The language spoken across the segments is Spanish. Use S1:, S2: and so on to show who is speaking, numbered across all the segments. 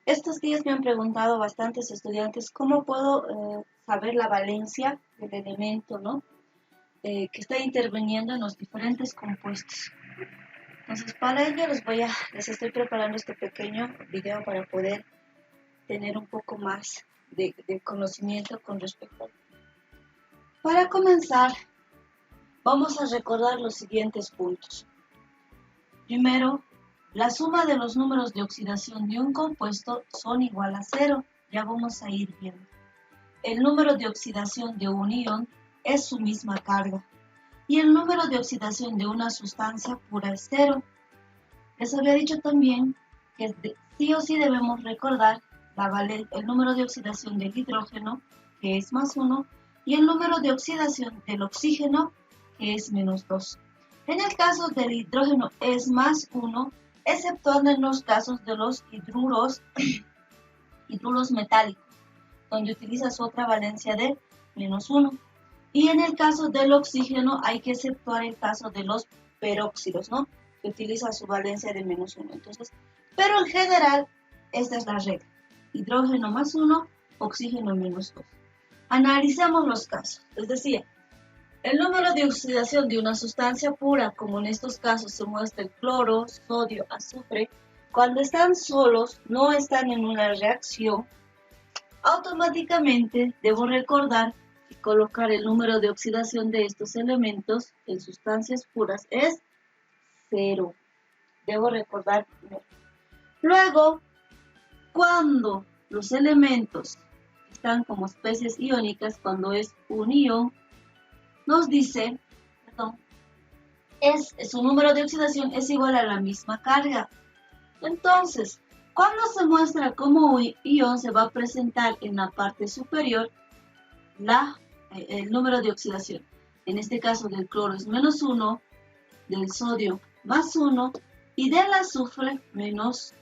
S1: Estos días me han preguntado bastantes estudiantes cómo puedo saber la valencia del elemento, ¿no? Que está interviniendo en los diferentes compuestos. Entonces, para ello les estoy preparando este pequeño video para poder tener un poco más de conocimiento con respecto a... Para comenzar, vamos a recordar los siguientes puntos. Primero, la suma de los números de oxidación de un compuesto son igual a 0. Ya vamos a ir viendo. El número de oxidación de un ion es su misma carga. Y el número de oxidación de una sustancia pura es 0. Les había dicho también que sí o sí debemos recordar el número de oxidación del hidrógeno, que es +1, y el número de oxidación del oxígeno, que es -2. En el caso del hidrógeno es +1, exceptuando en los casos de los hidruros metálicos, donde utiliza su otra valencia de -1. Y en el caso del oxígeno hay que exceptuar el caso de los peróxidos, ¿no? Que utiliza su valencia de -1. Entonces, pero en general, esta es la regla. Hidrógeno +1, oxígeno -2. Analicemos los casos. Es decir, el número de oxidación de una sustancia pura, como en estos casos se muestra el cloro, sodio, azufre, cuando están solos, no están en una reacción, automáticamente debo recordar y colocar el número de oxidación de estos elementos en sustancias puras es 0. Debo recordar primero. Luego, cuando los elementos están como especies iónicas, cuando es un ion, nos dice, su número de oxidación es igual a la misma carga. Entonces, cuando se muestra como un ion, se va a presentar en la parte superior el número de oxidación. En este caso del cloro es -1, del sodio +1 y del azufre -2.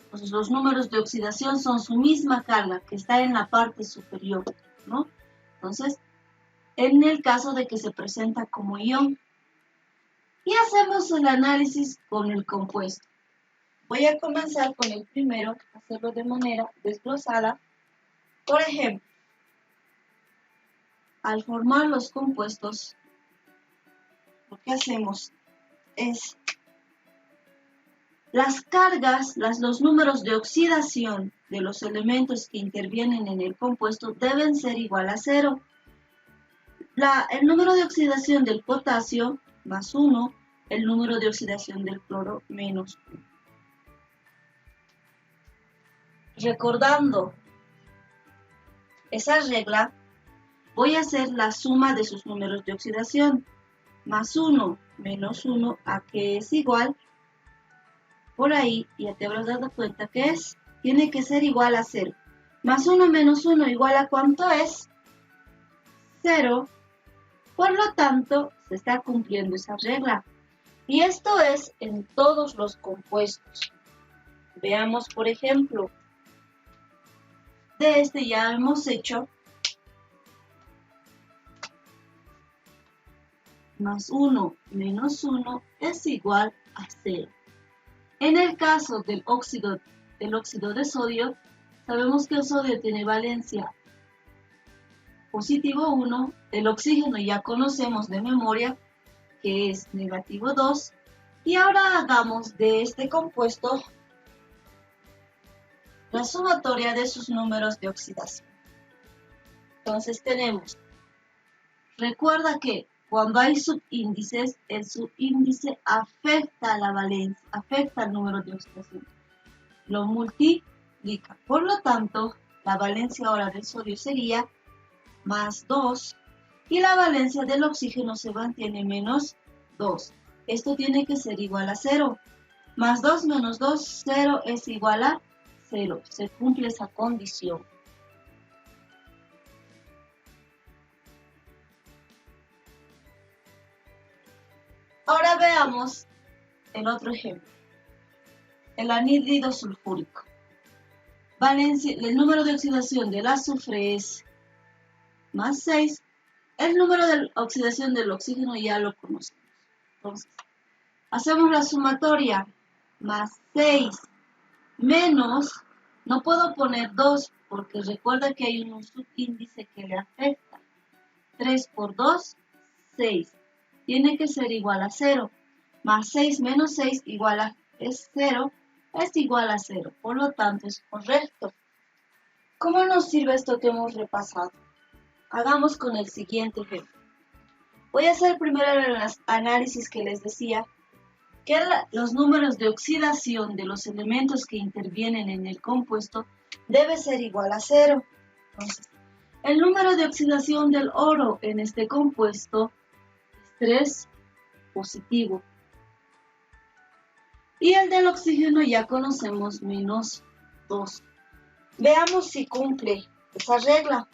S1: Entonces los números de oxidación son su misma carga que está en la parte superior, ¿no? Entonces, en el caso de que se presenta como ion. Y hacemos el análisis con el compuesto. Voy a comenzar con el primero, hacerlo de manera desglosada. Por ejemplo, al formar los compuestos, lo que hacemos es las cargas, los números de oxidación de los elementos que intervienen en el compuesto deben ser igual a 0. El número de oxidación del potasio, +1, el número de oxidación del cloro, -1. Recordando esa regla, voy a hacer la suma de sus números de oxidación. +1 -1, ¿a qué es igual? Por ahí ya te habrás dado cuenta que tiene que ser igual a 0. +1 -1 igual a ¿cuánto es? 0. Por lo tanto, se está cumpliendo esa regla. Y esto es en todos los compuestos. Veamos, por ejemplo, de este ya hemos hecho +1 -1 es igual a 0. En el caso del óxido de sodio, sabemos que el sodio tiene valencia positivo 1, el oxígeno ya conocemos de memoria que es -2, y ahora hagamos de este compuesto la sumatoria de sus números de oxidación. Entonces tenemos, recuerda que cuando hay subíndices, el subíndice afecta a la valencia, afecta al número de oxidación, lo multiplica. Por lo tanto, la valencia ahora del sodio sería +2 y la valencia del oxígeno se mantiene -2. Esto tiene que ser igual a 0. +2 menos 2, 0 es igual a 0. Se cumple esa condición. Ahora veamos el otro ejemplo. El anhídrido sulfúrico. El número de oxidación del azufre es +6. El número de oxidación del oxígeno ya lo conocemos. Entonces, hacemos la sumatoria. +6 menos No puedo poner 2 porque recuerda que hay un subíndice que le afecta. 3 por 2, 6. Tiene que ser igual a 0. Más 6 menos 6 es 0. Es igual a 0. Por lo tanto, es correcto. ¿Cómo nos sirve esto que hemos repasado? Hagamos con el siguiente ejemplo. Voy a hacer primero el análisis que les decía, que los números de oxidación de los elementos que intervienen en el compuesto debe ser igual a 0. Entonces, el número de oxidación del oro en este compuesto es 3 positivo. Y el del oxígeno ya conocemos, menos 2. Veamos si cumple esa regla.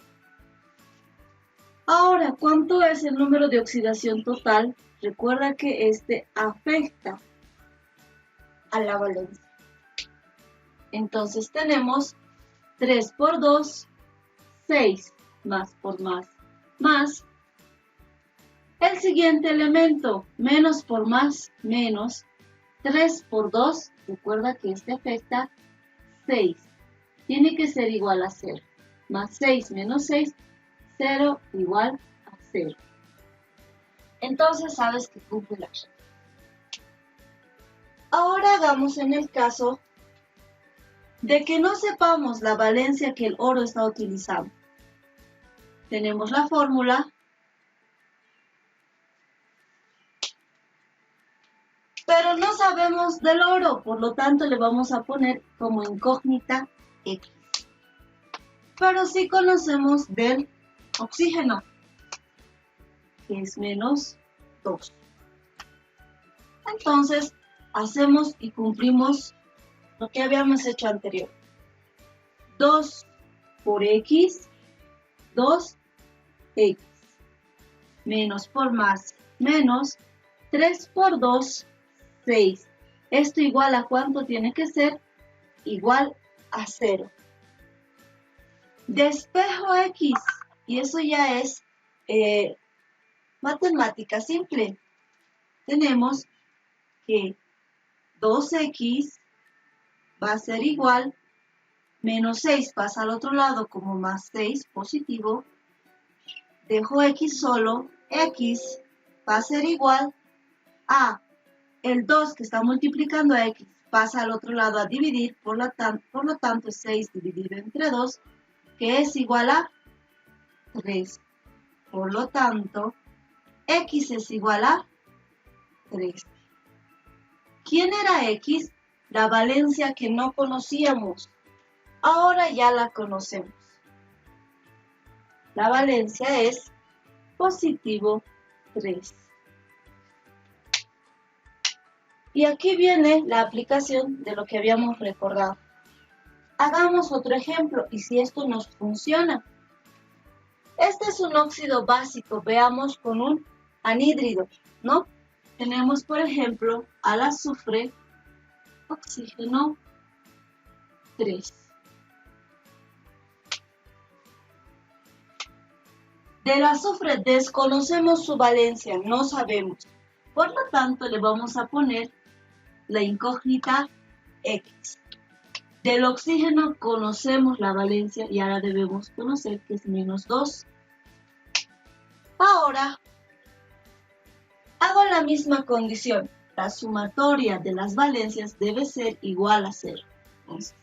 S1: Ahora, ¿cuánto es el número de oxidación total? Recuerda que este afecta a la valencia. Entonces tenemos 3 por 2, 6, más por más. El siguiente elemento, menos por más, menos. 3 por 2, recuerda que este afecta 6. Tiene que ser igual a 0. Más 6 menos 6, 0 igual a 0. Entonces sabes que cumple la regla. Ahora hagamos en el caso de que no sepamos la valencia que el oro está utilizando. Tenemos la fórmula, pero no sabemos del oro, por lo tanto le vamos a poner como incógnita X. Pero sí conocemos del oxígeno, que es menos 2. Entonces, hacemos y cumplimos lo que habíamos hecho anterior. 2 por X, 2X. Menos por más, menos. 3 por 2, 6. Esto igual a ¿cuánto tiene que ser? Igual a 0. Despejo X, y eso ya es matemática simple. Tenemos que 2X va a ser igual, menos 6 pasa al otro lado como más 6 positivo, dejo X solo, X va a ser igual a el 2 que está multiplicando a X pasa al otro lado a dividir, por lo tanto es 6 dividido entre 2, que es igual a 3. Por lo tanto, X es igual a 3. ¿Quién era X? La valencia que no conocíamos. Ahora ya la conocemos. La valencia es positivo 3. Y aquí viene la aplicación de lo que habíamos recordado. Hagamos otro ejemplo y si esto nos funciona. Este es un óxido básico, veamos con un anhídrido, ¿no? Tenemos, por ejemplo, al azufre, oxígeno 3. Del azufre desconocemos su valencia, no sabemos. Por lo tanto, le vamos a poner la incógnita X. Del oxígeno conocemos la valencia y ahora debemos conocer que es menos 2. Ahora, hago la misma condición. La sumatoria de las valencias debe ser igual a 0. Entonces,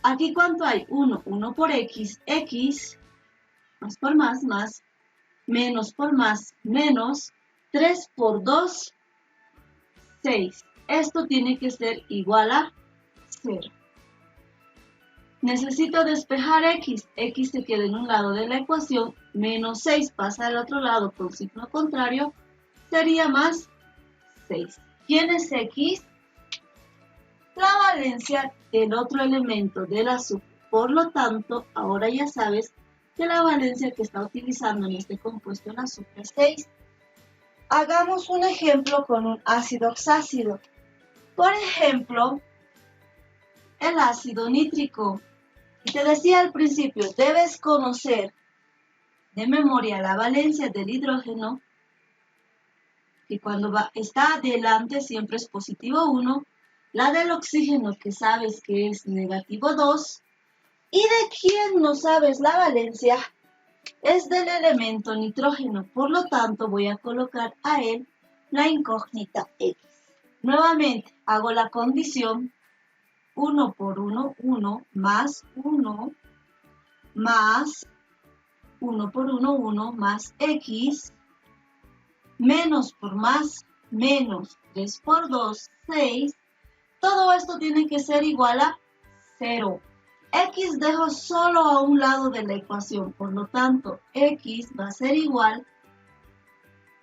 S1: aquí ¿cuánto hay? 1. 1 por X. X, más por más, menos por más, menos. 3 por 2, 6. Esto tiene que ser igual a 0. Necesito despejar X. X se queda en un lado de la ecuación. Menos 6 pasa al otro lado con signo contrario. Sería más 6. ¿Quién es X? La valencia del otro elemento del azufre. Por lo tanto, ahora ya sabes que la valencia que está utilizando en este compuesto el azufre es 6. Hagamos un ejemplo con un ácido oxácido. Por ejemplo, el ácido nítrico. Y te decía al principio, debes conocer de memoria la valencia del hidrógeno, que cuando está adelante siempre es positivo 1, La del oxígeno que sabes que es negativo 2. Y de quien no sabes la valencia es del elemento nitrógeno. Por lo tanto, voy a colocar a él la incógnita X. Nuevamente, hago la condición 1 por 1, 1, más 1, más 1 por 1, 1, más X, menos por más, menos 3 por 2, 6. Todo esto tiene que ser igual a 0. X dejo solo a un lado de la ecuación, por lo tanto, X va a ser igual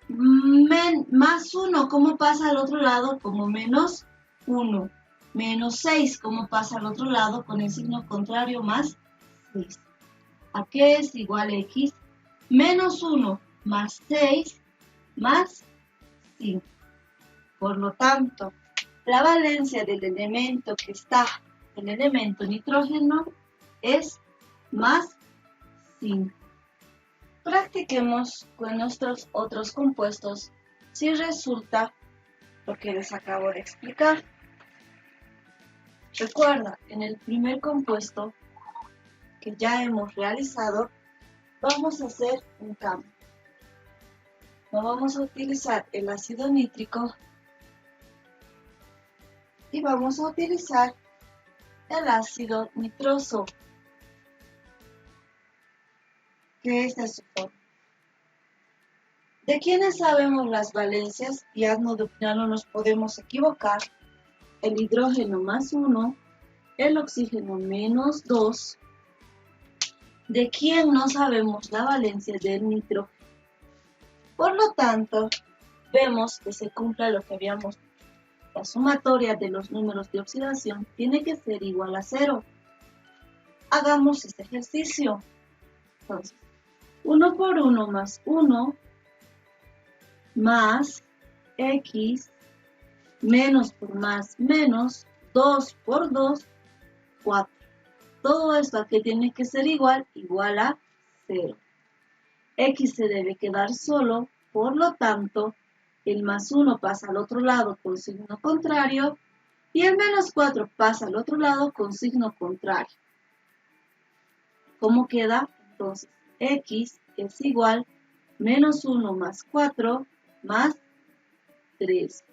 S1: más 1, ¿cómo pasa al otro lado? Como menos 1. Menos 6, ¿cómo pasa al otro lado? Con el signo contrario, más 6. ¿A qué es igual X? Menos 1 más 6 más 5. Por lo tanto, la valencia del elemento que está, el elemento nitrógeno, es más 5. Practiquemos con nuestros otros compuestos si resulta lo que les acabo de explicar. Recuerda, en el primer compuesto que ya hemos realizado, vamos a hacer un cambio. No vamos a utilizar el ácido nítrico y vamos a utilizar el ácido nitroso, que esta es su forma. De quienes sabemos las valencias, ya no nos podemos equivocar, el hidrógeno más 1, el oxígeno menos 2, de quien no sabemos la valencia del nitrógeno. Por lo tanto, vemos que se cumple lo que habíamos dicho. La sumatoria de los números de oxidación tiene que ser igual a 0. Hagamos este ejercicio. Entonces, 1 por 1 más 1 más X menos por más menos 2 por 2, 4. Todo esto aquí tiene que ser igual a 0. X se debe quedar solo, por lo tanto, el más 1 pasa al otro lado con signo contrario y el menos 4 pasa al otro lado con signo contrario. ¿Cómo queda? Entonces, X es igual menos 1 más 4 más 3.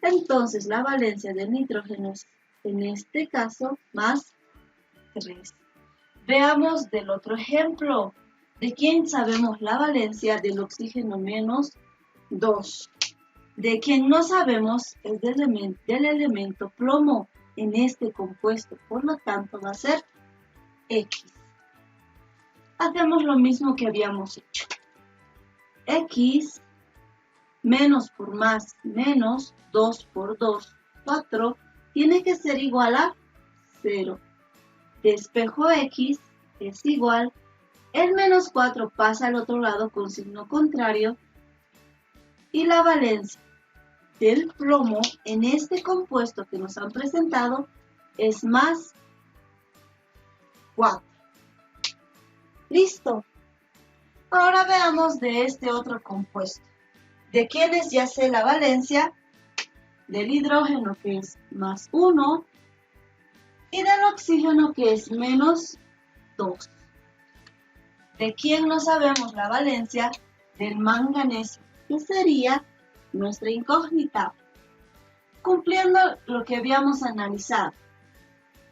S1: Entonces, la valencia del nitrógeno es, en este caso, más 3. Veamos del otro ejemplo. ¿De quién sabemos la valencia del oxígeno menos 2? De quien no sabemos es del elemento plomo en este compuesto. Por lo tanto, va a ser X. Hacemos lo mismo que habíamos hecho. X menos por más menos 2 por 2, 4, tiene que ser igual a 0. Despejo X es igual, el menos 4 pasa al otro lado con signo contrario y la valencia del plomo en este compuesto que nos han presentado es más 4. Listo. Ahora veamos de este otro compuesto. De quienes ya sé la valencia del hidrógeno que es más 1 y del oxígeno que es menos 2. ¿De quién no sabemos la valencia? Del manganeso, que sería nuestra incógnita. Cumpliendo lo que habíamos analizado.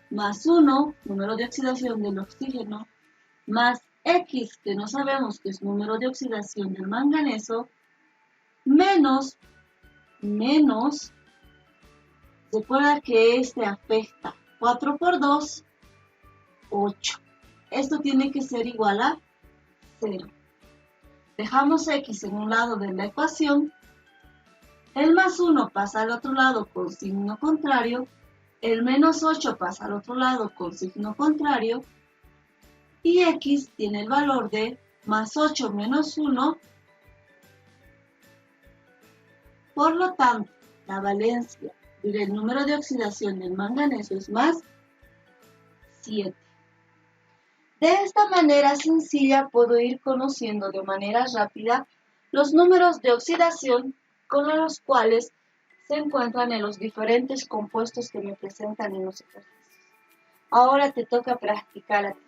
S1: Más 1, número de oxidación del oxígeno, más X, que no sabemos que es número de oxidación del manganeso, menos, recuerda que este afecta 4 por 2, 8. Esto tiene que ser igual a 0. Dejamos X en un lado de la ecuación. El más 1 pasa al otro lado con signo contrario. El menos 8 pasa al otro lado con signo contrario. Y X tiene el valor de más 8 menos 1. Por lo tanto, la valencia del número de oxidación del manganeso es más 7. De esta manera sencilla puedo ir conociendo de manera rápida los números de oxidación con los cuales se encuentran en los diferentes compuestos que me presentan en los ejercicios. Ahora te toca practicar a ti.